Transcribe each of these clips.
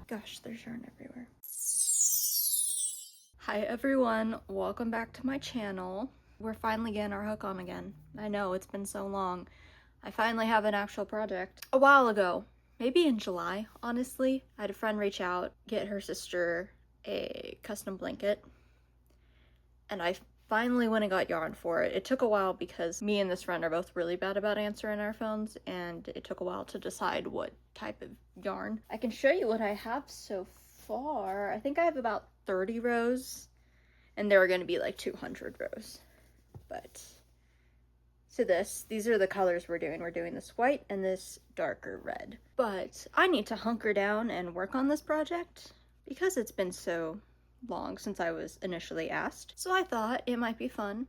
Gosh, there's yarn everywhere. Hi everyone, welcome back to my channel. We're finally getting our hook on again. I know, it's been so long. I finally have an actual project. A while ago, maybe in July, honestly, I had a friend reach out, get her sister a custom blanket, and I finally went and got yarn for it. It took a while because me and this friend are both really bad about answering our phones, and it took a while to decide what type of yarn. I can show you what I have so far. I think I have about 30 rows, and there are going to be like 200 rows. But so these are the colors we're doing. We're doing this white and this darker red. But I need to hunker down and work on this project because it's been so long since I was initially asked. So I thought it might be fun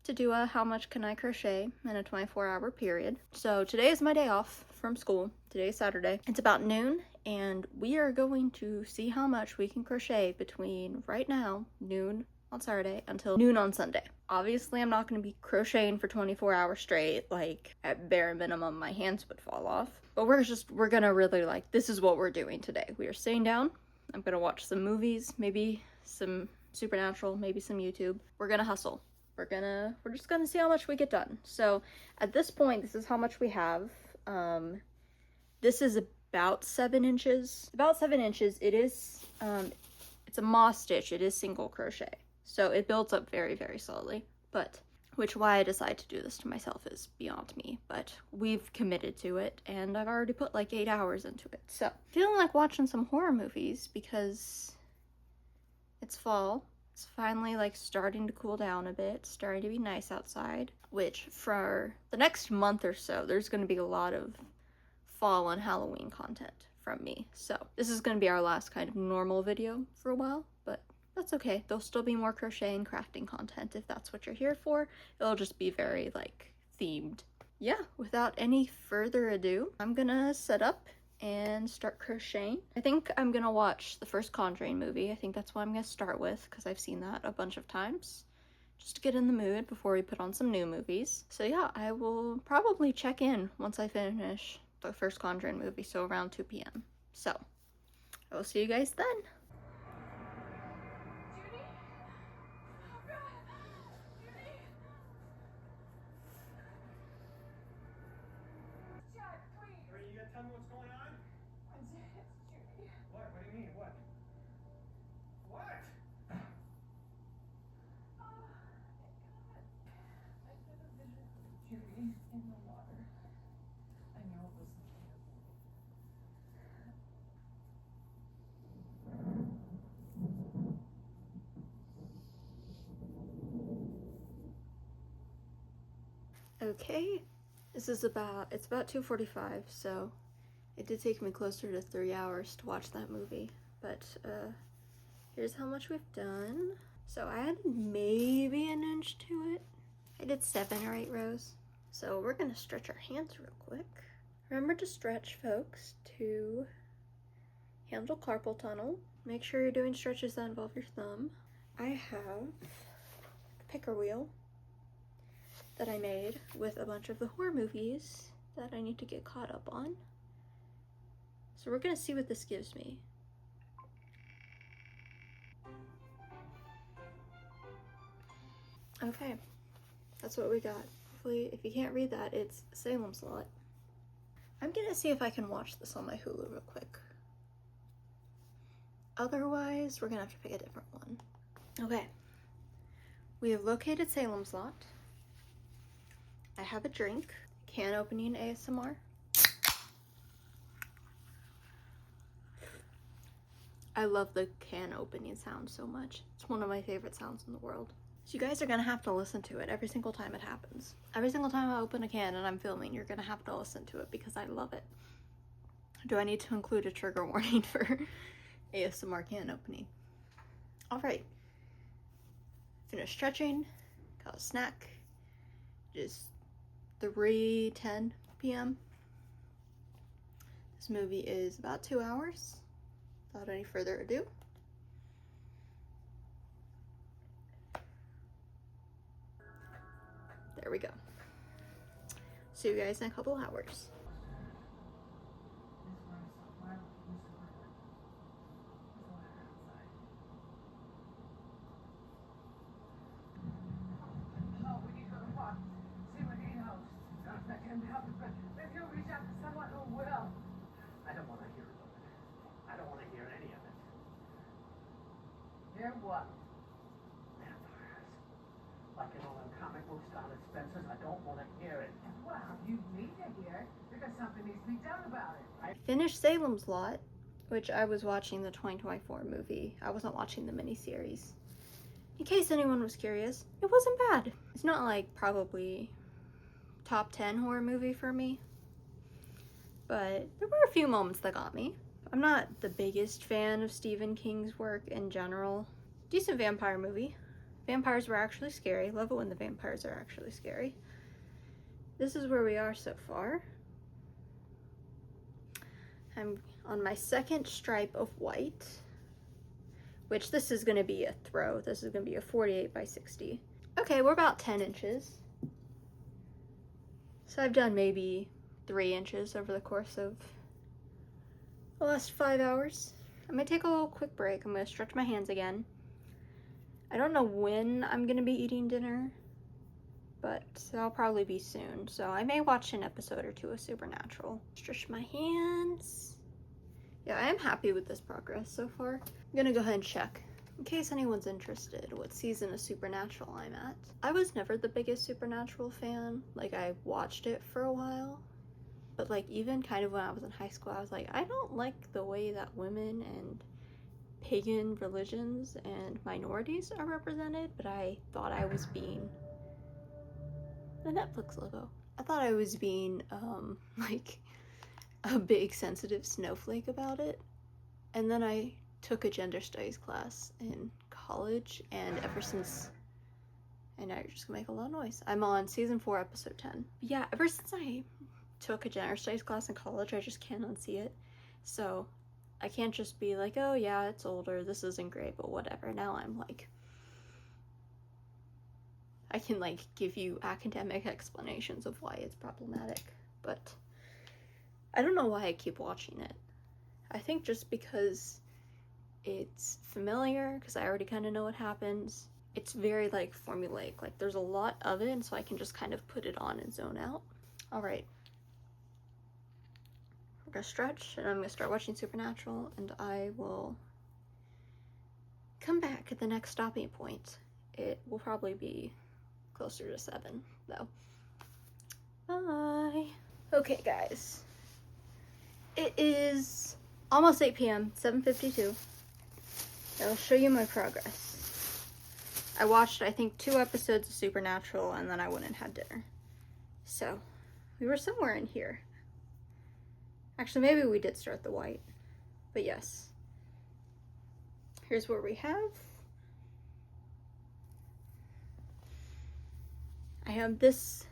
to do a how much can I crochet in a 24-hour period. So today is my day off from school. Today is Saturday. It's about noon, and we are going to see how much we can crochet between right now, noon on Saturday, until noon on Sunday. Obviously, I'm not going to be crocheting for 24 hours straight. Like, at bare minimum, my hands would fall off. But we're gonna really, like, this is what we're doing today. We are sitting down. I'm gonna watch some movies, maybe some Supernatural, maybe some YouTube. We're gonna hustle. We're just gonna see how much we get done. So at this point, this is how much we have. This is about 7 inches. About 7 inches. It is, it's a moss stitch. It is single crochet. So it builds up very, very slowly. But, why I decide to do this to myself is beyond me. But we've committed to it, and I've already put like 8 hours into it. So, feeling like watching some horror movies because it's fall. It's finally like starting to cool down a bit, it's starting to be nice outside, which for the next month or so, there's going to be a lot of fall and Halloween content from me. So this is going to be our last kind of normal video for a while, but that's okay. There'll still be more crochet and crafting content if that's what you're here for. It'll just be very like themed. Yeah, without any further ado, I'm gonna set up and start crocheting. I think I'm gonna watch the first Conjuring movie. I think that's what I'm gonna start with because I've seen that a bunch of times, just to get in the mood before we put on some new movies. So yeah, I will probably check in once I finish the first Conjuring movie, so around 2 p.m. So I will see you guys then. Tell me what's going on? It's Judy. What? What do you mean? What? What? Oh, my God. I had a vision of Judy in the water. I know it wasn't you. Okay, it's about 2:45, so it did take me closer to 3 hours to watch that movie, but here's how much we've done. So I added maybe an inch to it. I did 7 or 8 rows. So we're gonna stretch our hands real quick. Remember to stretch, folks, to handle carpal tunnel. Make sure you're doing stretches that involve your thumb. I have a picker wheel that I made with a bunch of the horror movies that I need to get caught up on. So we're gonna see what this gives me. Okay, that's what we got. Hopefully, if you can't read that, it's Salem's Lot. I'm gonna see if I can watch this on my Hulu real quick. Otherwise, we're gonna have to pick a different one. Okay, we have located Salem's Lot. I have a drink, can opening ASMR. I love the can opening sound so much. It's one of my favorite sounds in the world. So you guys are gonna have to listen to it every single time it happens. Every single time I open a can and I'm filming, you're gonna have to listen to it because I love it. Do I need to include a trigger warning for ASMR can opening? All right. Finished stretching, got a snack. It is 3:10 p.m. This movie is about 2 hours. Without any further ado, there we go. See you guys in a couple hours. what? Vampires. Like in all them comic book style Spencer's, I don't want to hear it. Well, you need to hear it because something needs to be done about it. I finished Salem's Lot, which I was watching the 2024 movie. I wasn't watching the miniseries. In case anyone was curious, it wasn't bad. It's not like probably top 10 horror movie for me, but there were a few moments that got me. I'm not the biggest fan of Stephen King's work in general. Decent vampire movie. Vampires were actually scary. Love it when the vampires are actually scary. This is where we are so far. I'm on my second stripe of white, which this is going to be a throw. This is going to be a 48 by 60. Okay, we're about 10 inches. So I've done maybe 3 inches over the course of the last 5 hours. I'm going to take a little quick break. I'm going to stretch my hands again. I don't know when I'm going to be eating dinner, but that'll probably be soon. So I may watch an episode or two of Supernatural. Stretch my hands. Yeah, I am happy with this progress so far. I'm gonna go ahead and check, in case anyone's interested, what season of Supernatural I'm at. I was never the biggest Supernatural fan. Like, I watched it for a while, but like even kind of when I was in high school, I was like, I don't like the way that women and pagan religions and minorities are represented, but I thought I was being the Netflix logo. I thought I was being like a big sensitive snowflake about it. And then I took a gender studies class in college, and ever since, and now you're just gonna make a lot of noise. I'm on season 4, episode 10. But yeah, ever since I took a gender studies class in college, I just can't unsee it. So I can't just be like, oh yeah, it's older, this isn't great, but whatever. Now I'm like, I can like give you academic explanations of why it's problematic, but I don't know why I keep watching it. I think just because it's familiar, because I already kind of know what happens. It's very like formulaic, like there's a lot of it, and so I can just kind of put it on and zone out. All right, we're gonna stretch, and I'm gonna start watching Supernatural, and I will come back at the next stopping point. It will probably be closer to 7, though. Bye. Okay, guys. It is almost 8 p.m., 7:52. I'll show you my progress. I watched, I think, 2 episodes of Supernatural, and then I went and had dinner. So, we were somewhere in here. Actually, maybe we did start the white. But yes. Here's what we have. I have this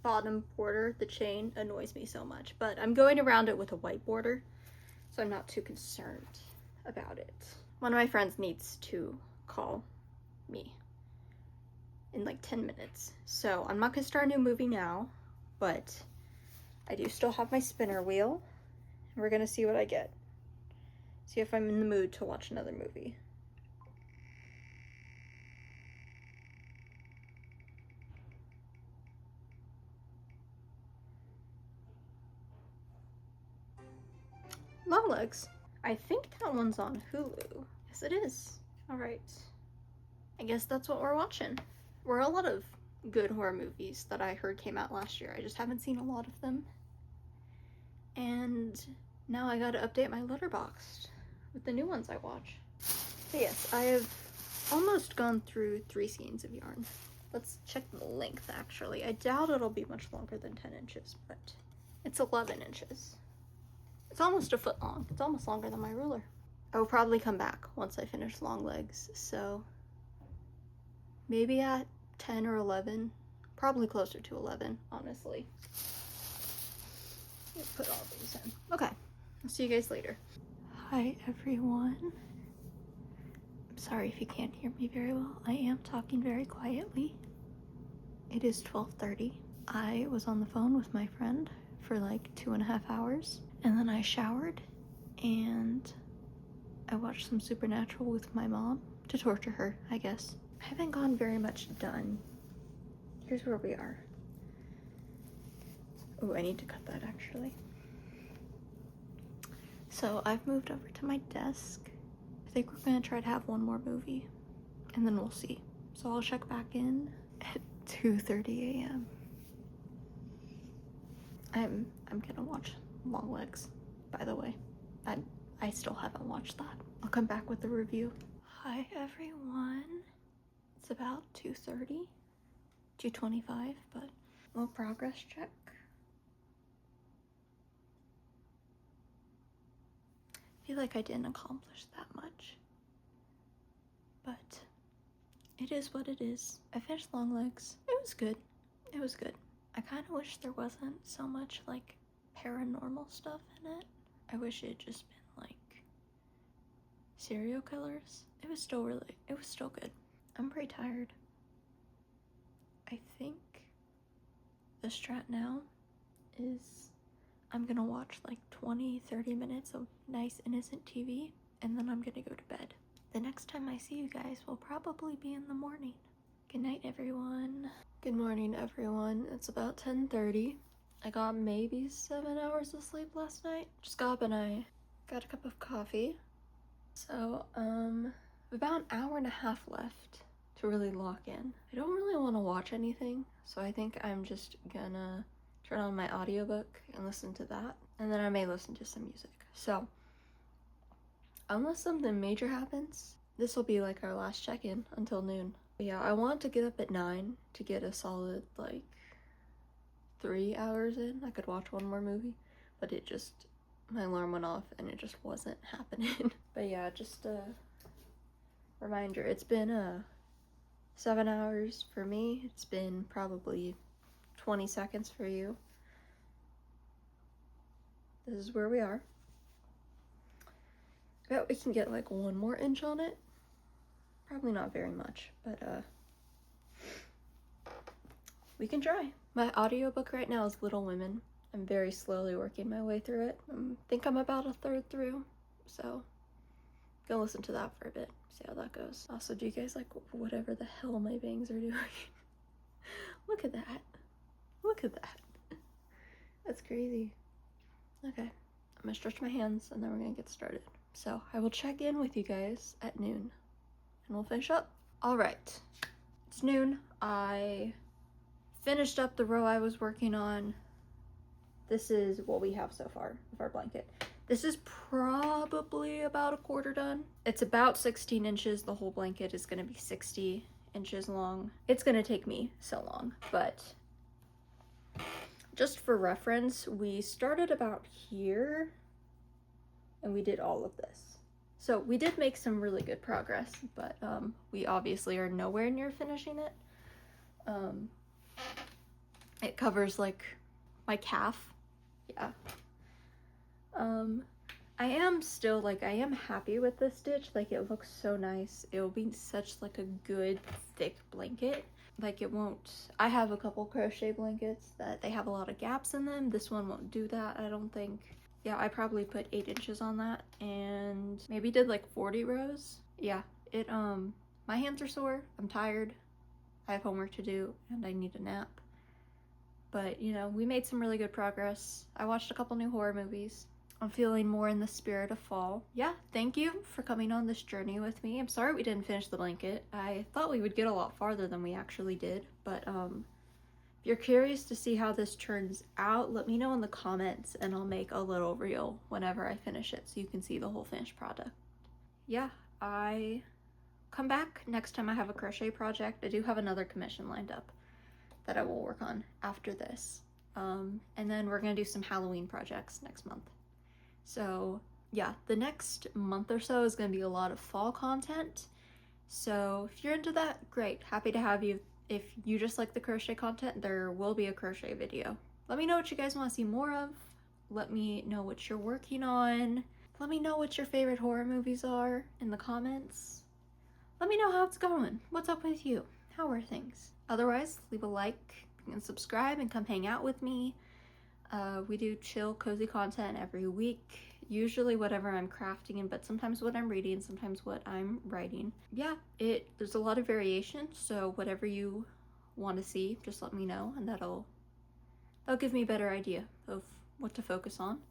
bottom border. The chain annoys me so much, but I'm going around it with a white border, so I'm not too concerned about it. One of my friends needs to call me in like 10 minutes, so I'm not gonna start a new movie now, but I do still have my spinner wheel, and we're gonna see what I get. See if I'm in the mood to watch another movie. Long Legs. I think that one's on Hulu. Yes, it is. All right. I guess that's what we're watching. There were a lot of good horror movies that I heard came out last year. I just haven't seen a lot of them. And now I gotta update my Letterboxd with the new ones I watch. But yes, I have almost gone through 3 skeins of yarn. Let's check the length, actually. I doubt it'll be much longer than 10 inches, but it's 11 inches. It's almost a foot long. It's almost longer than my ruler. I will probably come back once I finish Long Legs, so maybe at 10 or 11. Probably closer to 11, honestly. Let's put all these in. Okay, I'll see you guys later. Hi, everyone. I'm sorry if you can't hear me very well. I am talking very quietly. It is 12:30. I was on the phone with my friend for like 2.5 hours. And then I showered, and I watched some Supernatural with my mom to torture her, I guess. I haven't gone very much done. Here's where we are. Oh, I need to cut that, actually. So I've moved over to my desk. think we're gonna try to have one more movie, and then we'll see. So I'll check back in at 2:30 a.m. I'm gonna watch Long Legs, by the way. I still haven't watched that. I'll come back with the review. Hi everyone. It's about 2:30, 2:25, but little progress check. I feel like I didn't accomplish that much, but it is what it is. I finished Long Legs. It was good. It was good. I kind of wish there wasn't so much like paranormal stuff in it. I wish it had just been like serial killers. It was still good. I'm pretty tired. I think the strat now is I'm gonna watch like 20-30 minutes of nice innocent TV, and then I'm gonna go to bed. The next time I see you guys will probably be in the morning. Good night, everyone. Good morning, everyone. It's about 10:30. I got maybe 7 hours of sleep last night. Just got up and I got a cup of coffee. So, about an hour and a half left to really lock in. I don't really want to watch anything, so I think I'm just gonna turn on my audiobook and listen to that, and then I may listen to some music. So, unless something major happens, this will be like our last check-in until noon. But yeah, I want to get up at 9 to get a solid like 3 hours in. I could watch one more movie, but my alarm went off and it just wasn't happening. But yeah, just a reminder, it's been 7 hours for me. It's been probably 20 seconds for you. This is where we are. I bet we can get like 1 more inch on it. Probably not very much, but we can try. My audiobook right now is Little Women. I'm very slowly working my way through it. I think I'm about 1/3 through, so go listen to that for a bit, see how that goes. Also, do you guys like whatever the hell my bangs are doing? Look at that. Look at that. That's crazy. Okay, I'm gonna stretch my hands and then we're gonna get started. So I will check in with you guys at noon and we'll finish up. All right, it's noon. I finished up the row I was working on. This is what we have so far of our blanket. This is probably about 1/4 done. It's about 16 inches. The whole blanket is gonna be 60 inches long. It's gonna take me so long, but just for reference, we started about here and we did all of this. So we did make some really good progress, but we obviously are nowhere near finishing it. It covers like my calf. Yeah. I am still like, I am happy with this stitch. Like, it looks so nice. It will be such like a good thick blanket. Like, it won't, I have a couple crochet blankets that they have a lot of gaps in them. This one won't do that, I don't think. Yeah, I probably put 8 inches on that and maybe did like 40 rows. Yeah, it, my hands are sore, I'm tired, I have homework to do, and I need a nap. But, you know, we made some really good progress. I watched a couple new horror movies. I'm feeling more in the spirit of fall. Yeah, thank you for coming on this journey with me. I'm sorry we didn't finish the blanket. I thought we would get a lot farther than we actually did. But if you're curious to see how this turns out, let me know in the comments and I'll make a little reel whenever I finish it so you can see the whole finished product. Yeah, I come back next time I have a crochet project. I do have another commission lined up that I will work on after this. And then we're gonna do some Halloween projects next month. So yeah, the next month or so is gonna be a lot of fall content. So if you're into that, great, happy to have you. If you just like the crochet content, there will be a crochet video. Let me know what you guys wanna see more of. Let me know what you're working on. Let me know what your favorite horror movies are in the comments. Let me know how it's going. What's up with you? How are things? Otherwise, leave a like and subscribe and come hang out with me. We do chill, cozy content every week. Usually whatever I'm crafting, but sometimes what I'm reading, sometimes what I'm writing. Yeah, there's a lot of variation, so whatever you want to see, just let me know, and that'll give me a better idea of what to focus on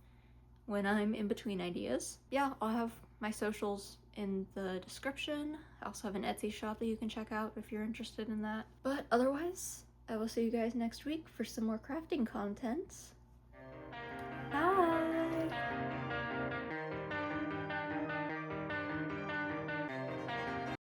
when I'm in between ideas. Yeah, I'll have my socials in the description. I also have an Etsy shop that you can check out if you're interested in that. But otherwise, I will see you guys next week for some more crafting content.